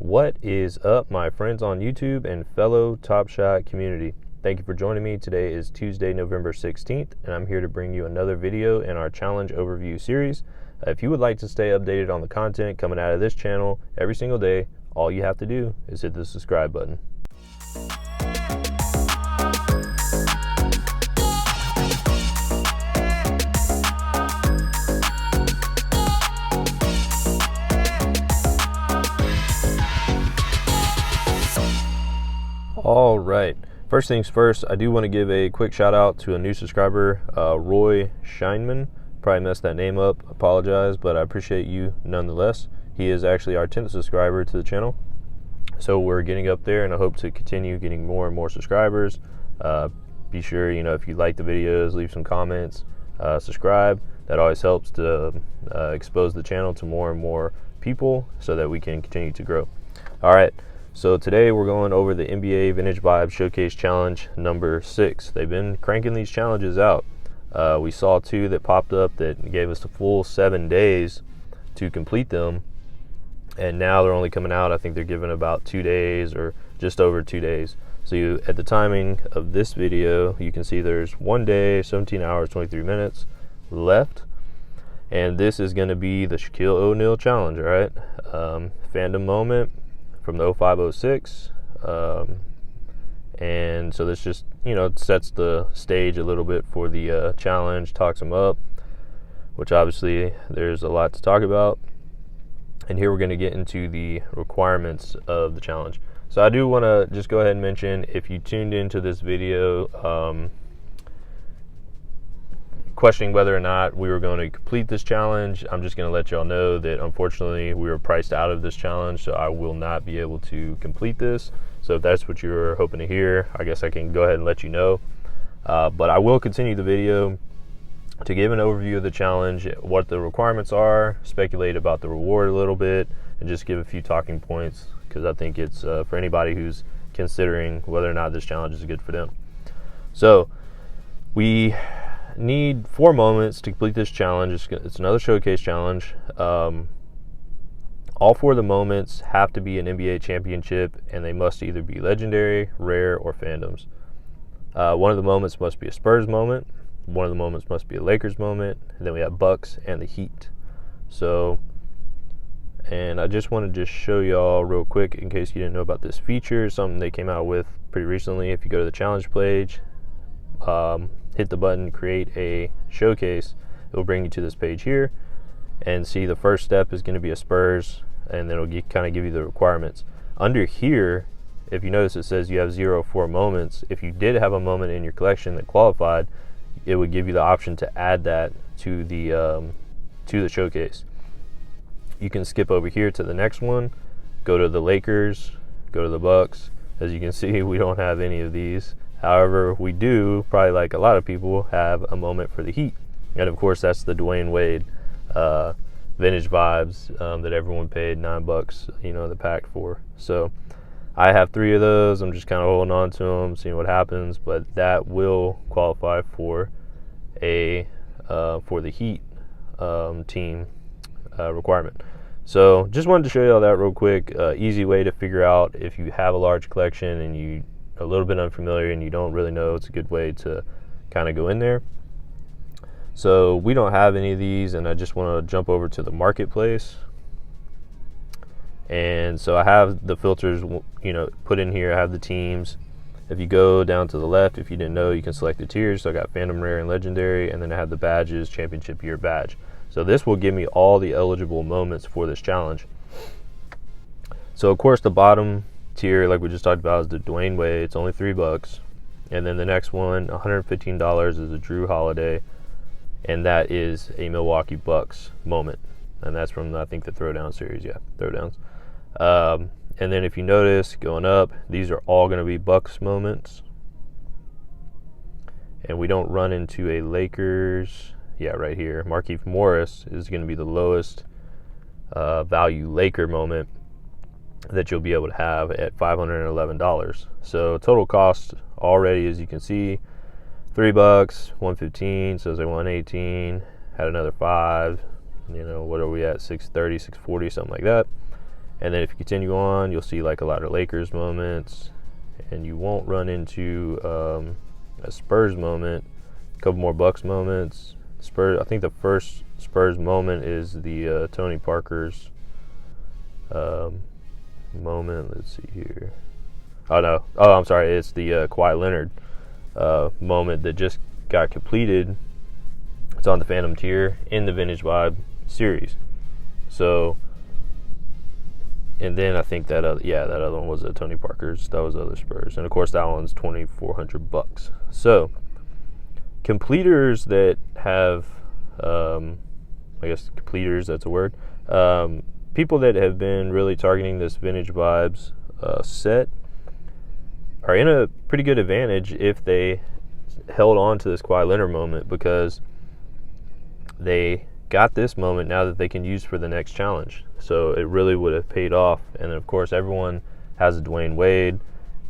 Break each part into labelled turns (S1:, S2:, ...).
S1: What is up, my friends on YouTube and fellow Top Shot community? Thank you for joining me. Today is Tuesday, November 16th, and I'm here to bring you another video in our challenge overview series. If you would like to stay updated on the content coming out of this channel every single day, all you have to do is hit the subscribe button. All right, first things first, I do want to give a quick shout out to a new subscriber, Roy Scheinman. Probably messed that name up, apologize, but I appreciate you nonetheless. He is actually our 10th subscriber to the channel, so we're getting up there, and I hope to continue getting more and more subscribers. Be sure, if you like the videos, leave some comments, subscribe. That always helps to expose the channel to more and more people so that we can continue to grow. All right. So today we're going over the NBA Vintage Vibes Showcase Challenge number 6. They've been cranking these challenges out. We saw 2 that popped up that gave us the full 7 days to complete them. And now they're only coming out, I think they're giving about 2 days or just over 2 days. So at the timing of this video, you can see there's 1 day, 17 hours, 23 minutes left. And this is going to be the Shaquille O'Neal Challenge, all right? Fandom moment from the 05-06, and so this just sets the stage a little bit for the challenge, talks them up, which obviously there's a lot to talk about. And here we're going to get into the requirements of the challenge. So I do want to just go ahead and mention, if you tuned into this video questioning whether or not we were going to complete this challenge, I'm just going to let y'all know that unfortunately we were priced out of this challenge, so I will not be able to complete this. So if that's what you're hoping to hear, I guess I can go ahead and let you know. But I will continue the video to give an overview of the challenge, what the requirements are, speculate about the reward a little bit, and just give a few talking points, because I think it's for anybody who's considering whether or not this challenge is good for them. So we need 4 moments to complete this challenge. It's another showcase challenge. All 4 of the moments have to be an NBA championship, and they must either be legendary, rare, or fandoms. One of the moments must be a Spurs moment. One of the moments must be a Lakers moment. And then we have Bucks and the Heat. So, and I just want to just show y'all real quick, in case you didn't know about this feature, something they came out with pretty recently. If you go to the challenge page, hit the button, create a showcase, it will bring you to this page here, and see the first step is going to be a Spurs, and then it'll kind of give you the requirements. Under here, if you notice, it says you have 0-4 moments. If you did have a moment in your collection that qualified, it would give you the option to add that to the showcase. You can skip over here to the next one, go to the Lakers, go to the Bucks. As you can see, we don't have any of these. However, we do, probably like a lot of people, have a moment for the Heat. And of course, that's the Dwayne Wade Vintage Vibes that everyone paid $9, the pack for. So I have 3 of those. I'm just kind of holding on to them, seeing what happens. But that will qualify for for the Heat team requirement. So just wanted to show you all that real quick. Easy way to figure out if you have a large collection and you a little bit unfamiliar and you don't really know, it's a good way to kind of go in there. So we don't have any of these, and I just want to jump over to the marketplace. And so I have the filters put in here. I have the teams. If you go down to the left, if you didn't know, you can select the tiers. So I got Phantom, Rare, and Legendary, and then I have the badges, Championship Year badge. So this will give me all the eligible moments for this challenge. So of course the bottom tier, like we just talked about, is the Dwayne Wade. It's only $3, and then the next one, $115, is a Drew Holiday, and that is a Milwaukee Bucks moment, and that's from, I think, the Throwdown series. Yeah, Throwdowns. And then if you notice, going up, these are all going to be Bucks moments, and we don't run into a Lakers. Yeah, right here, Markieff Morris is going to be the lowest value Laker moment that you'll be able to have at $511. So total cost already, as you can see, $3, $115, so they $118, had another $5, what are we at, $630, $640, something like that. And then if you continue on, you'll see like a lot of Lakers moments, and you won't run into a Spurs moment, a couple more Bucks moments. Spurs, I think the first Spurs moment is the Tony Parker's moment. Let's see here. Oh no, I'm sorry, it's the Kawhi Leonard moment that just got completed. It's on the Phantom tier in the Vintage Vibe series. So, and then I think that that other one was Tony Parker's. That was other Spurs, and of course that one's $2,400. So, completers that have, I guess completers, that's a word. People that have been really targeting this Vintage Vibes set are in a pretty good advantage if they held on to this Kawhi Leonard moment, because they got this moment now that they can use for the next challenge. So it really would have paid off. And of course, everyone has a Dwayne Wade.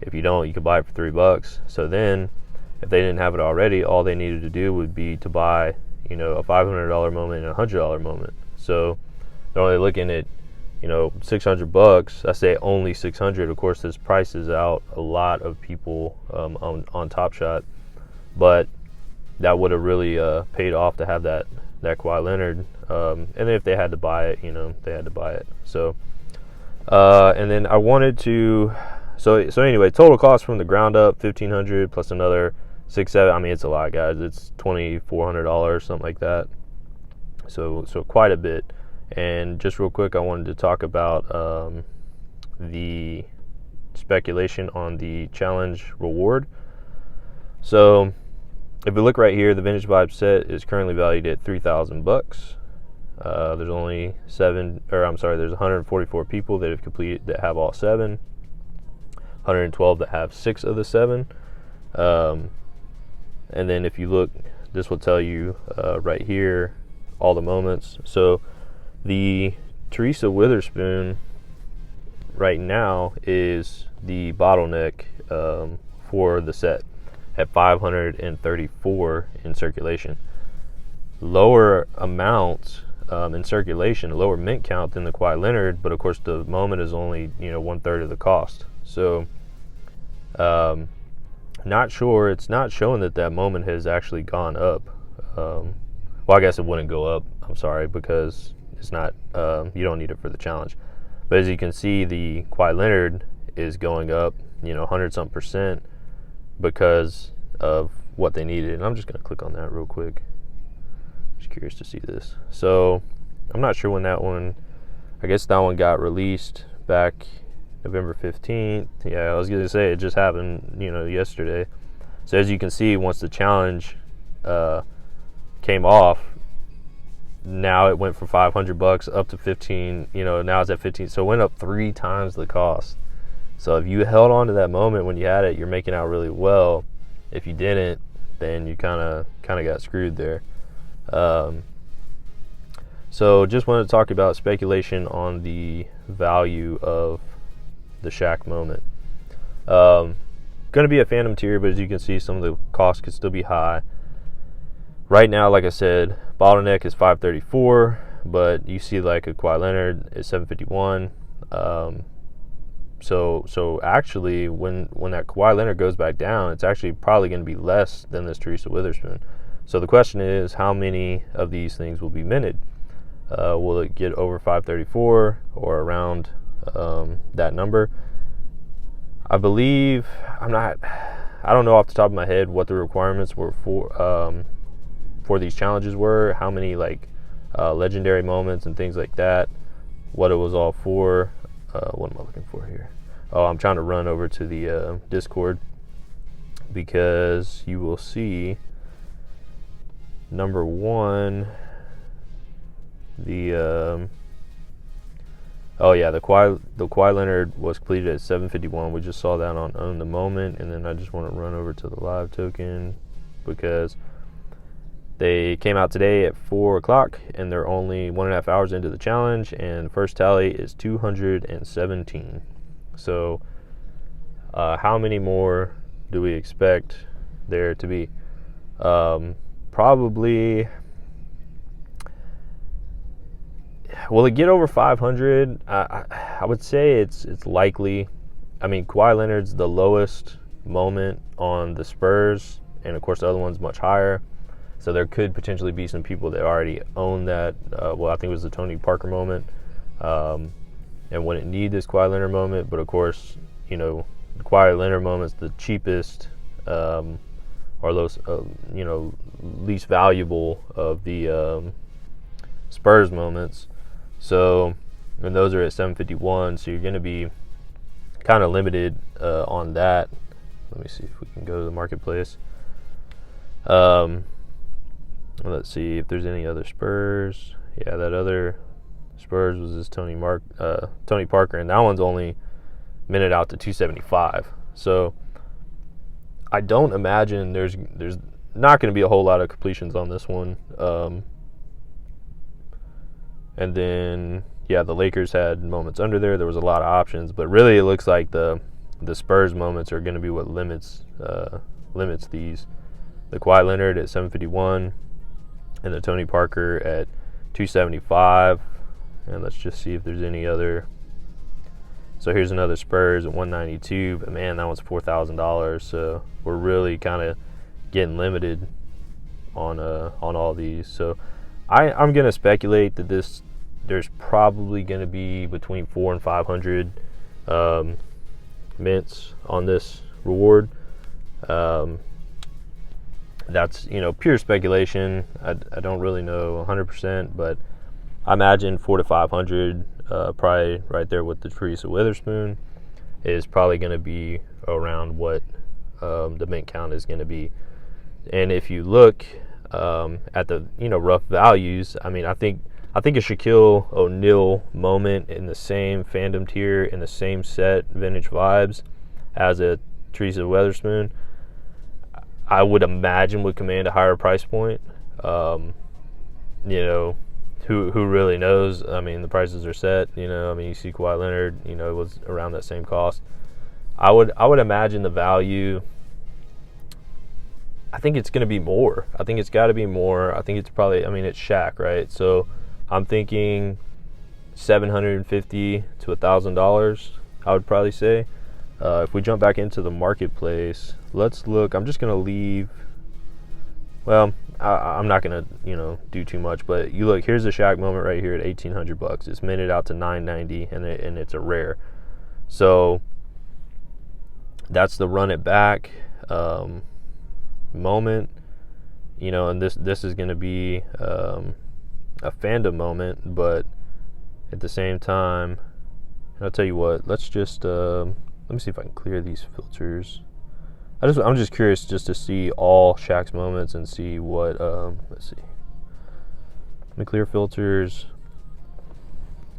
S1: If you don't, you can buy it for $3. So then, if they didn't have it already, all they needed to do would be to buy, a $500 moment and a $100 moment. So they're only looking at, $600. I say only 600. Of course, this prices out a lot of people on Top Shot, but that would have really paid off to have that Kawhi Leonard. And then if they had to buy it, they had to buy it. So, and then I wanted to. So anyway, total cost from the ground up $1,500 plus another $600-700. I mean, it's a lot, guys. It's $2,400, something like that. So quite a bit. And just real quick, I wanted to talk about the speculation on the challenge reward. So if we look right here, the Vintage Vibe set is currently valued at $3,000. There's only there's 144 people that have completed, that have all 7. 112 that have 6 of the 7. And then if you look, this will tell you right here all the moments. So the Teresa Witherspoon right now is the bottleneck for the set at 534 in circulation. Lower amounts in circulation, a lower mint count than the Kawhi Leonard, but of course the moment is only 1/3 of the cost. So not sure, it's not showing that moment has actually gone up. Well, I guess it wouldn't go up, I'm sorry, because it's not, you don't need it for the challenge. But as you can see, the Kawhi Leonard is going up 100-some% because of what they needed. And I'm just going to click on that real quick. Just curious to see this. So I'm not sure when that one, I guess that one got released back November 15th. Yeah, I was going to say it just happened, yesterday. So as you can see, once the challenge came off, now it went from $500 up to 15. Now it's at 15. So it went up 3 times the cost. So if you held on to that moment when you had it, you're making out really well. If you didn't, then you kind of got screwed there. So just wanted to talk about speculation on the value of the SHAQ moment. Going to be a Phantom tier, but as you can see, some of the costs could still be high. Right now, like I said, bottleneck is 534, but you see like a Kawhi Leonard is 751. So actually, when that Kawhi Leonard goes back down, it's actually probably going to be less than this Teresa Witherspoon. So the question is, how many of these things will be minted? Will it get over 534 or around that number? I believe, I don't know off the top of my head what the requirements were for these challenges were, how many legendary moments and things like that, what it was all for. What am I looking for here? Oh, I'm trying to run over to the Discord, because you will see, number one, the Kawhi Leonard was completed at 751. We just saw that on Own the Moment. And then I just want to run over to the live token, because they came out today at 4 o'clock, and they're only 1.5 hours into the challenge, and first tally is 217. So how many more do we expect there to be? Probably, will it get over 500? I would say it's likely. I mean, Kawhi Leonard's the lowest moment on the Spurs, and of course the other one's much higher. So there could potentially be some people that already own that. Well, I think it was the Tony Parker moment, and wouldn't need this Kawhi Leonard moment. But of course, the Kawhi Leonard moment's the cheapest, or those, least valuable of the Spurs moments. So, and those are at 751. So you're going to be kind of limited on that. Let me see if we can go to the marketplace. Let's see if there's any other Spurs. Yeah, that other Spurs was this Tony Parker, and that one's only minted out to 275. So I don't imagine there's not going to be a whole lot of completions on this one. And then the Lakers had moments under there. There was a lot of options, but really it looks like the Spurs moments are going to be what limits these. The Kawhi Leonard at 751. And the Tony Parker at 275. And let's just see if there's any other. So here's another Spurs at 192, but man, that one's $4,000. So we're really kind of getting limited on all these. So I'm gonna speculate that there's probably gonna be between 400 and 500 mints on this reward. That's pure speculation. I don't really know 100%, but I imagine 400 to 500, probably right there with the Teresa Witherspoon, is probably going to be around what the mint count is going to be. And if you look at the rough values, I mean, I think a Shaquille O'Neal moment in the same fandom tier, in the same set vintage vibes as a Teresa Witherspoon, I would imagine would command a higher price point. Who really knows? I mean, the prices are set. You see Kawhi Leonard, it was around that same cost. I would imagine the value. I think it's going to be more. I think it's got to be more. I think it's probably. I mean, it's SHAQ, right? So I'm thinking $750 to $1,000. I would probably say. If we jump back into the marketplace, let's look. I'm just going to leave. Well, I'm not going to, do too much, but you look, here's the SHAQ moment right here at $1,800. It's minted out to $990, and it's a rare. So that's the run it back moment, and this is going to be a fandom moment, but at the same time, I'll tell you what, let's just let me see if I can clear these filters. I'm just curious just to see all SHAQ's moments and see what let's see. Let me clear filters.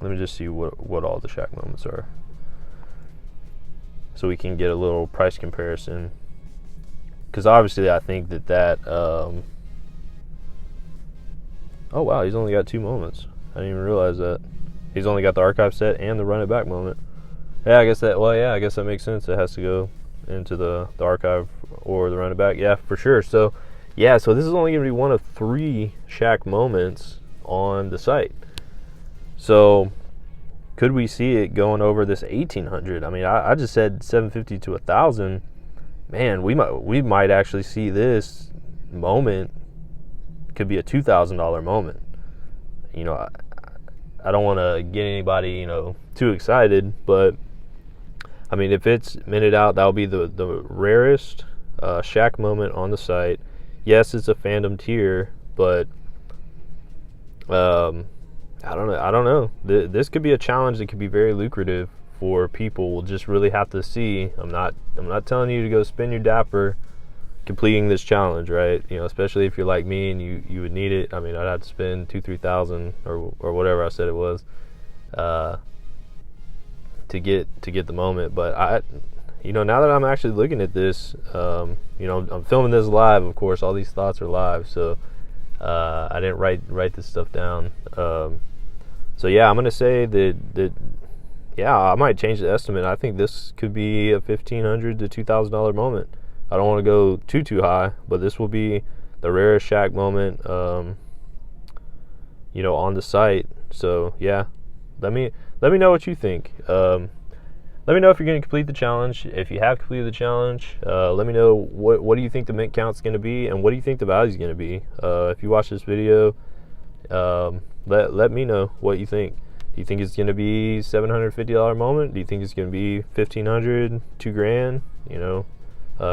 S1: Let me just see what all the SHAQ moments are, so we can get a little price comparison. Because obviously I think that oh wow, he's only got 2 moments. I didn't even realize that. He's only got the archive set and the run it back moment. Yeah, I guess that makes sense. It has to go into the archive or the run it back. Yeah, for sure. So this is only going to be one of 3 SHAQ moments on the site. So could we see it going over this 1,800? I mean, I just said 750 to 1,000. Man, we might actually see this moment could be a $2,000 moment. I don't want to get anybody too excited, but I mean, if it's minted out, that'll be the rarest SHAQ moment on the site. Yes, it's a fandom tier, but I don't know. This could be a challenge that could be very lucrative for people. We'll just really have to see. I'm not telling you to go spend your dapper completing this challenge, right? Especially if you're like me and you would need it. I mean, I'd have to spend $2,000-3,000 or whatever I said it was to get the moment. But now that I'm actually looking at this, I'm filming this live. Of course, all these thoughts are live, so I didn't write this stuff down. So yeah, I'm gonna say that I might change the estimate. I think this could be a $1,500 to $2,000 moment. I don't want to go too high, but this will be the rarest SHAQ moment, on the site. So yeah, let me know what you think. Let me know if you're going to complete the challenge. If you have completed the challenge, let me know what do you think the mint count's going to be, and what do you think the value is going to be. If you watch this video, let me know what you think. Do you think it's going to be $750 moment? Do you think it's going to be $1,500, $2,000? You know,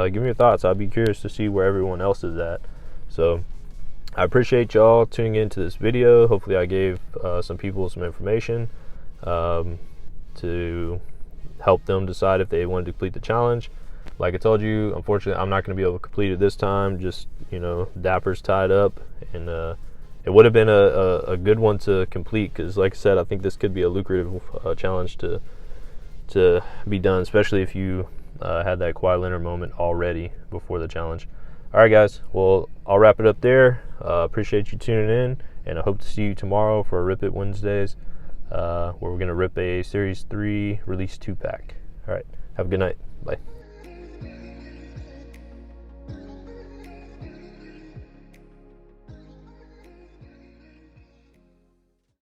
S1: give me your thoughts. I'd be curious to see where everyone else is at. So I appreciate y'all tuning into this video. Hopefully I gave some people some information to help them decide if they wanted to complete the challenge. Like I told you, unfortunately I'm not going to be able to complete it this time. Just, you know, Dapper's tied up, and it would have been a good one to complete, because like I said, I think this could be a lucrative challenge to be done, especially if you had that Kawhi Leonard moment already before the challenge. All right, guys. Well, I'll wrap it up there. Appreciate you tuning in, and I hope to see you tomorrow for Rip It Wednesdays, where we're going to rip a Series 3 Release 2 pack. All right. Have a good night. Bye.